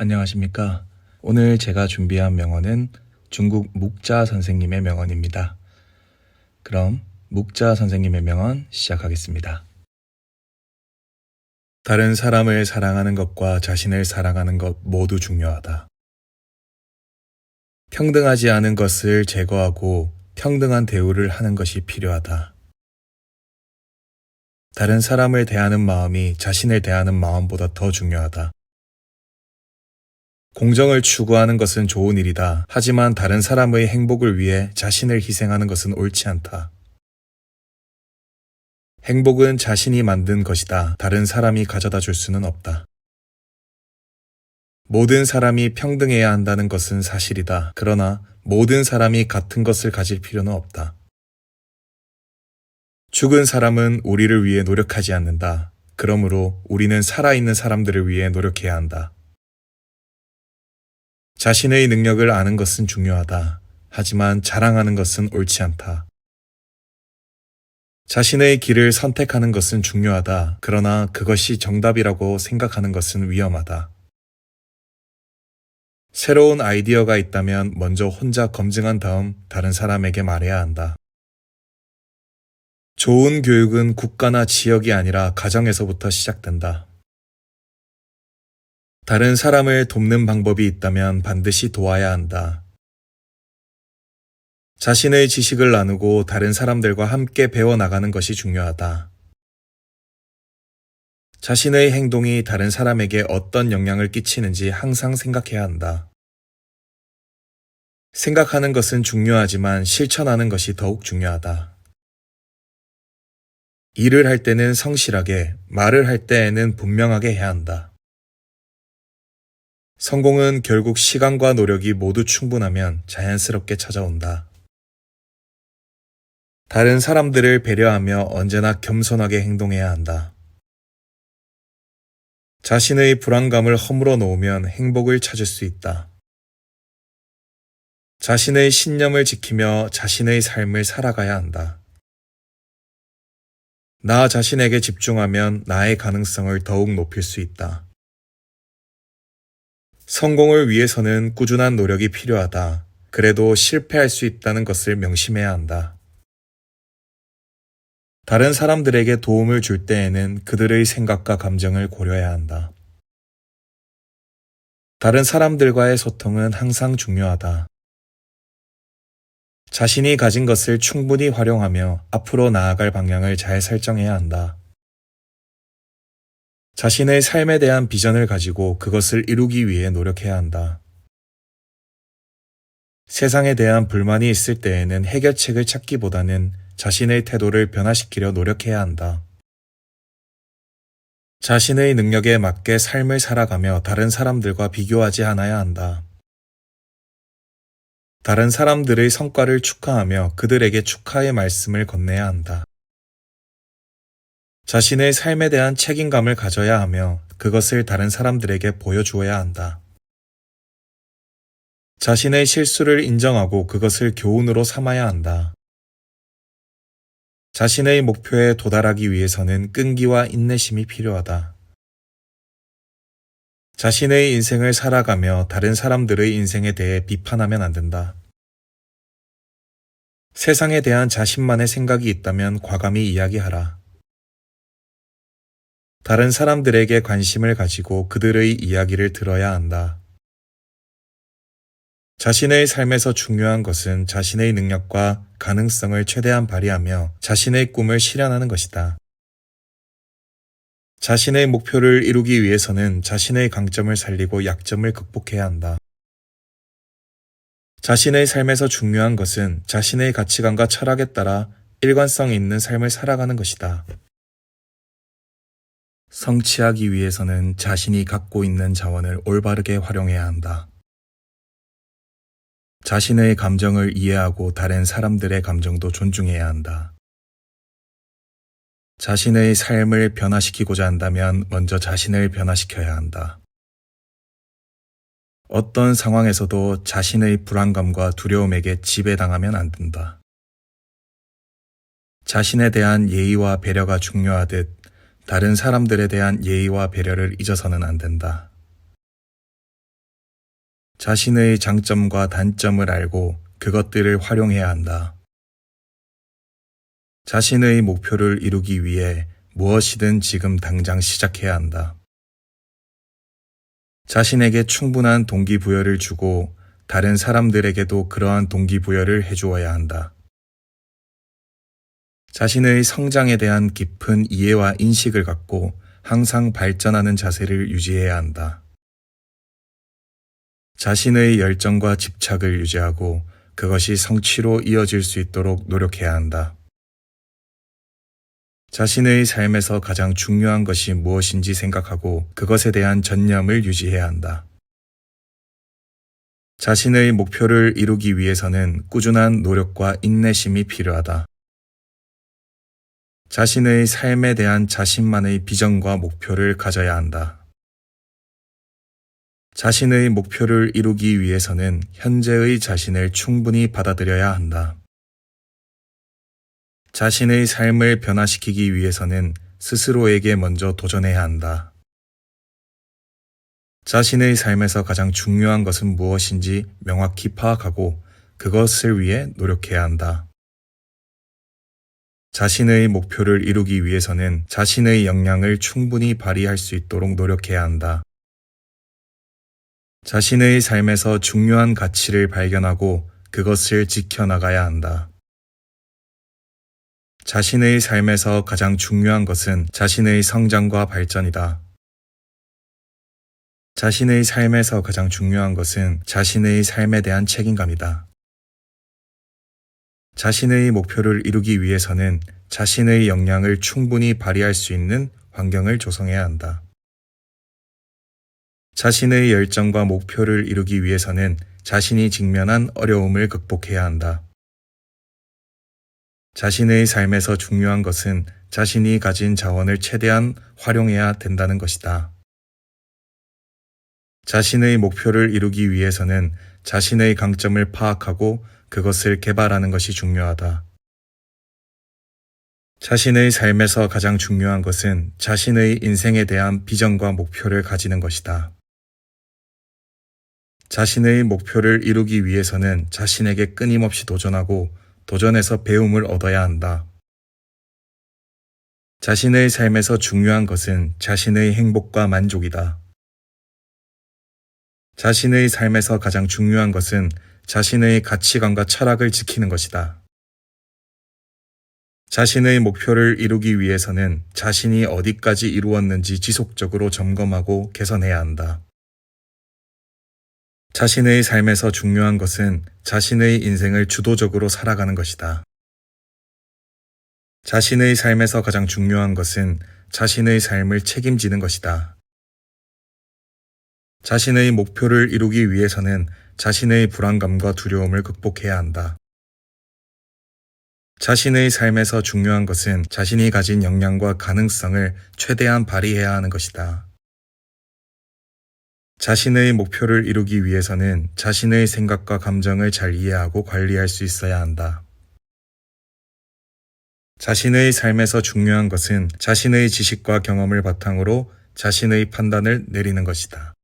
안녕하십니까. 오늘 제가 준비한 명언은 중국 묵자 선생님의 명언입니다. 그럼 묵자 선생님의 명언 시작하겠습니다. 다른 사람을 사랑하는 것과 자신을 사랑하는 것 모두 중요하다. 평등하지 않은 것을 제거하고 평등한 대우를 하는 것이 필요하다. 다른 사람을 대하는 마음이 자신을 대하는 마음보다 더 중요하다. 공정을 추구하는 것은 좋은 일이다. 하지만 다른 사람의 행복을 위해 자신을 희생하는 것은 옳지 않다. 행복은 자신이 만든 것이다. 다른 사람이 가져다 줄 수는 없다. 모든 사람이 평등해야 한다는 것은 사실이다. 그러나 모든 사람이 같은 것을 가질 필요는 없다. 죽은 사람은 우리를 위해 노력하지 않는다. 그러므로 우리는 살아있는 사람들을 위해 노력해야 한다. 자신의 능력을 아는 것은 중요하다. 하지만 자랑하는 것은 옳지 않다. 자신의 길을 선택하는 것은 중요하다. 그러나 그것이 정답이라고 생각하는 것은 위험하다. 새로운 아이디어가 있다면 먼저 혼자 검증한 다음 다른 사람에게 말해야 한다. 좋은 교육은 국가나 지역이 아니라 가정에서부터 시작된다. 다른 사람을 돕는 방법이 있다면 반드시 도와야 한다. 자신의 지식을 나누고 다른 사람들과 함께 배워나가는 것이 중요하다. 자신의 행동이 다른 사람에게 어떤 영향을 끼치는지 항상 생각해야 한다. 생각하는 것은 중요하지만 실천하는 것이 더욱 중요하다. 일을 할 때는 성실하게, 말을 할 때에는 분명하게 해야 한다. 성공은 결국 시간과 노력이 모두 충분하면 자연스럽게 찾아온다. 다른 사람들을 배려하며 언제나 겸손하게 행동해야 한다. 자신의 불안감을 허물어 놓으면 행복을 찾을 수 있다. 자신의 신념을 지키며 자신의 삶을 살아가야 한다. 나 자신에게 집중하면 나의 가능성을 더욱 높일 수 있다. 성공을 위해서는 꾸준한 노력이 필요하다. 그래도 실패할 수 있다는 것을 명심해야 한다. 다른 사람들에게 도움을 줄 때에는 그들의 생각과 감정을 고려해야 한다. 다른 사람들과의 소통은 항상 중요하다. 자신이 가진 것을 충분히 활용하며 앞으로 나아갈 방향을 잘 설정해야 한다. 자신의 삶에 대한 비전을 가지고 그것을 이루기 위해 노력해야 한다. 세상에 대한 불만이 있을 때에는 해결책을 찾기보다는 자신의 태도를 변화시키려 노력해야 한다. 자신의 능력에 맞게 삶을 살아가며 다른 사람들과 비교하지 않아야 한다. 다른 사람들의 성과를 축하하며 그들에게 축하의 말씀을 건네야 한다. 자신의 삶에 대한 책임감을 가져야 하며 그것을 다른 사람들에게 보여주어야 한다. 자신의 실수를 인정하고 그것을 교훈으로 삼아야 한다. 자신의 목표에 도달하기 위해서는 끈기와 인내심이 필요하다. 자신의 인생을 살아가며 다른 사람들의 인생에 대해 비판하면 안 된다. 세상에 대한 자신만의 생각이 있다면 과감히 이야기하라. 다른 사람들에게 관심을 가지고 그들의 이야기를 들어야 한다. 자신의 삶에서 중요한 것은 자신의 능력과 가능성을 최대한 발휘하며 자신의 꿈을 실현하는 것이다. 자신의 목표를 이루기 위해서는 자신의 강점을 살리고 약점을 극복해야 한다. 자신의 삶에서 중요한 것은 자신의 가치관과 철학에 따라 일관성 있는 삶을 살아가는 것이다. 성취하기 위해서는 자신이 갖고 있는 자원을 올바르게 활용해야 한다. 자신의 감정을 이해하고 다른 사람들의 감정도 존중해야 한다. 자신의 삶을 변화시키고자 한다면 먼저 자신을 변화시켜야 한다. 어떤 상황에서도 자신의 불안감과 두려움에게 지배당하면 안 된다. 자신에 대한 예의와 배려가 중요하듯 다른 사람들에 대한 예의와 배려를 잊어서는 안 된다. 자신의 장점과 단점을 알고 그것들을 활용해야 한다. 자신의 목표를 이루기 위해 무엇이든 지금 당장 시작해야 한다. 자신에게 충분한 동기부여를 주고 다른 사람들에게도 그러한 동기부여를 해주어야 한다. 자신의 성장에 대한 깊은 이해와 인식을 갖고 항상 발전하는 자세를 유지해야 한다. 자신의 열정과 집착을 유지하고 그것이 성취로 이어질 수 있도록 노력해야 한다. 자신의 삶에서 가장 중요한 것이 무엇인지 생각하고 그것에 대한 전념을 유지해야 한다. 자신의 목표를 이루기 위해서는 꾸준한 노력과 인내심이 필요하다. 자신의 삶에 대한 자신만의 비전과 목표를 가져야 한다. 자신의 목표를 이루기 위해서는 현재의 자신을 충분히 받아들여야 한다. 자신의 삶을 변화시키기 위해서는 스스로에게 먼저 도전해야 한다. 자신의 삶에서 가장 중요한 것은 무엇인지 명확히 파악하고 그것을 위해 노력해야 한다. 자신의 목표를 이루기 위해서는 자신의 역량을 충분히 발휘할 수 있도록 노력해야 한다. 자신의 삶에서 중요한 가치를 발견하고 그것을 지켜나가야 한다. 자신의 삶에서 가장 중요한 것은 자신의 성장과 발전이다. 자신의 삶에서 가장 중요한 것은 자신의 삶에 대한 책임감이다. 자신의 목표를 이루기 위해서는 자신의 역량을 충분히 발휘할 수 있는 환경을 조성해야 한다. 자신의 열정과 목표를 이루기 위해서는 자신이 직면한 어려움을 극복해야 한다. 자신의 삶에서 중요한 것은 자신이 가진 자원을 최대한 활용해야 된다는 것이다. 자신의 목표를 이루기 위해서는 자신의 강점을 파악하고 그것을 개발하는 것이 중요하다. 자신의 삶에서 가장 중요한 것은 자신의 인생에 대한 비전과 목표를 가지는 것이다. 자신의 목표를 이루기 위해서는 자신에게 끊임없이 도전하고 도전에서 배움을 얻어야 한다. 자신의 삶에서 중요한 것은 자신의 행복과 만족이다. 자신의 삶에서 가장 중요한 것은 자신의 가치관과 철학을 지키는 것이다. 자신의 목표를 이루기 위해서는 자신이 어디까지 이루었는지 지속적으로 점검하고 개선해야 한다. 자신의 삶에서 중요한 것은 자신의 인생을 주도적으로 살아가는 것이다. 자신의 삶에서 가장 중요한 것은 자신의 삶을 책임지는 것이다. 자신의 목표를 이루기 위해서는 자신의 불안감과 두려움을 극복해야 한다. 자신의 삶에서 중요한 것은 자신이 가진 역량과 가능성을 최대한 발휘해야 하는 것이다. 자신의 목표를 이루기 위해서는 자신의 생각과 감정을 잘 이해하고 관리할 수 있어야 한다. 자신의 삶에서 중요한 것은 자신의 지식과 경험을 바탕으로 자신의 판단을 내리는 것이다.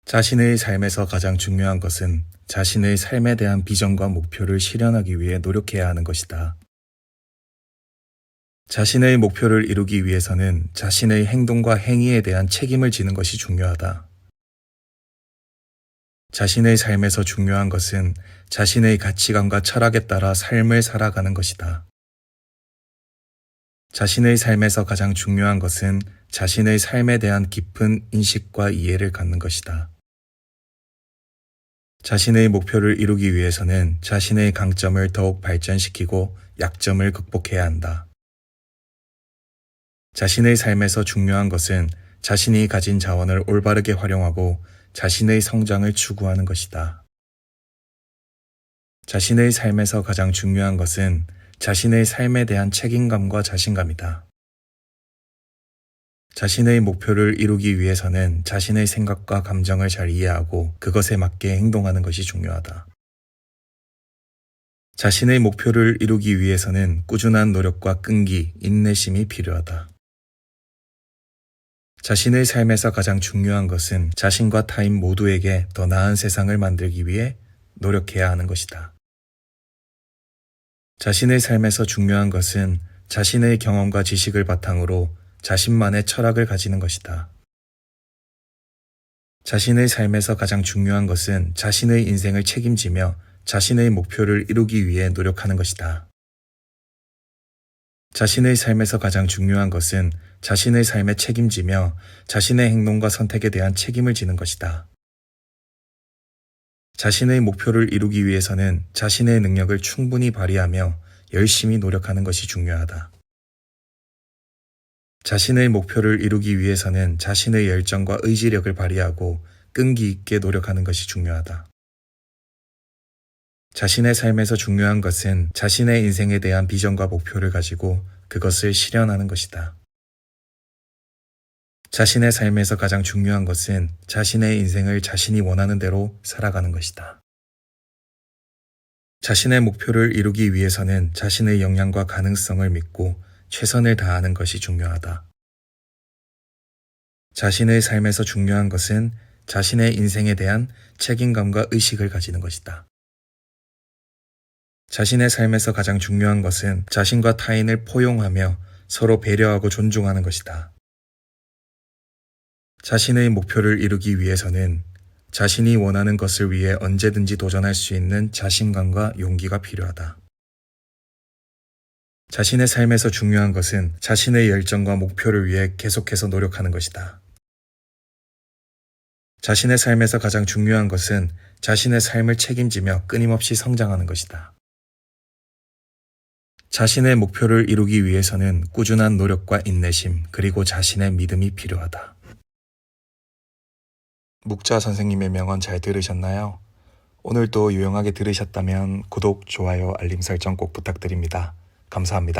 자신의 삶에서 가장 중요한 것은 자신의 삶에 대한 비전과 목표를 실현하기 위해 노력해야 하는 것이다. 자신의 목표를 이루기 위해서는 자신의 행동과 행위에 대한 책임을 지는 것이 중요하다. 자신의 삶에서 중요한 것은 자신의 가치관과 철학에 따라 삶을 살아가는 것이다. 자신의 삶에서 가장 중요한 것은 자신의 삶에 대한 깊은 인식과 이해를 갖는 것이다. 자신의 목표를 이루기 위해서는 자신의 강점을 더욱 발전시키고 약점을 극복해야 한다. 자신의 삶에서 중요한 것은 자신이 가진 자원을 올바르게 활용하고 자신의 성장을 추구하는 것이다. 자신의 삶에서 가장 중요한 것은 자신의 삶에 대한 책임감과 자신감이다. 자신의 목표를 이루기 위해서는 자신의 생각과 감정을 잘 이해하고 그것에 맞게 행동하는 것이 중요하다. 자신의 목표를 이루기 위해서는 꾸준한 노력과 끈기, 인내심이 필요하다. 자신의 삶에서 가장 중요한 것은 자신과 타인 모두에게 더 나은 세상을 만들기 위해 노력해야 하는 것이다. 자신의 삶에서 중요한 것은 자신의 경험과 지식을 바탕으로 자신만의 철학을 가지는 것이다. 자신의 삶에서 가장 중요한 것은 자신의 인생을 책임지며 자신의 목표를 이루기 위해 노력하는 것이다. 자신의 삶에서 가장 중요한 것은 자신의 삶에 책임지며 자신의 행동과 선택에 대한 책임을 지는 것이다. 자신의 목표를 이루기 위해서는 자신의 능력을 충분히 발휘하며 열심히 노력하는 것이 중요하다. 자신의 목표를 이루기 위해서는 자신의 열정과 의지력을 발휘하고 끈기 있게 노력하는 것이 중요하다. 자신의 삶에서 중요한 것은 자신의 인생에 대한 비전과 목표를 가지고 그것을 실현하는 것이다. 자신의 삶에서 가장 중요한 것은 자신의 인생을 자신이 원하는 대로 살아가는 것이다. 자신의 목표를 이루기 위해서는 자신의 역량과 가능성을 믿고 최선을 다하는 것이 중요하다. 자신의 삶에서 중요한 것은 자신의 인생에 대한 책임감과 의식을 가지는 것이다. 자신의 삶에서 가장 중요한 것은 자신과 타인을 포용하며 서로 배려하고 존중하는 것이다. 자신의 목표를 이루기 위해서는 자신이 원하는 것을 위해 언제든지 도전할 수 있는 자신감과 용기가 필요하다. 자신의 삶에서 중요한 것은 자신의 열정과 목표를 위해 계속해서 노력하는 것이다. 자신의 삶에서 가장 중요한 것은 자신의 삶을 책임지며 끊임없이 성장하는 것이다. 자신의 목표를 이루기 위해서는 꾸준한 노력과 인내심, 그리고 자신의 믿음이 필요하다. 묵자 선생님의 명언 잘 들으셨나요? 오늘도 유용하게 들으셨다면 구독, 좋아요, 알림 설정 꼭 부탁드립니다. 감사합니다.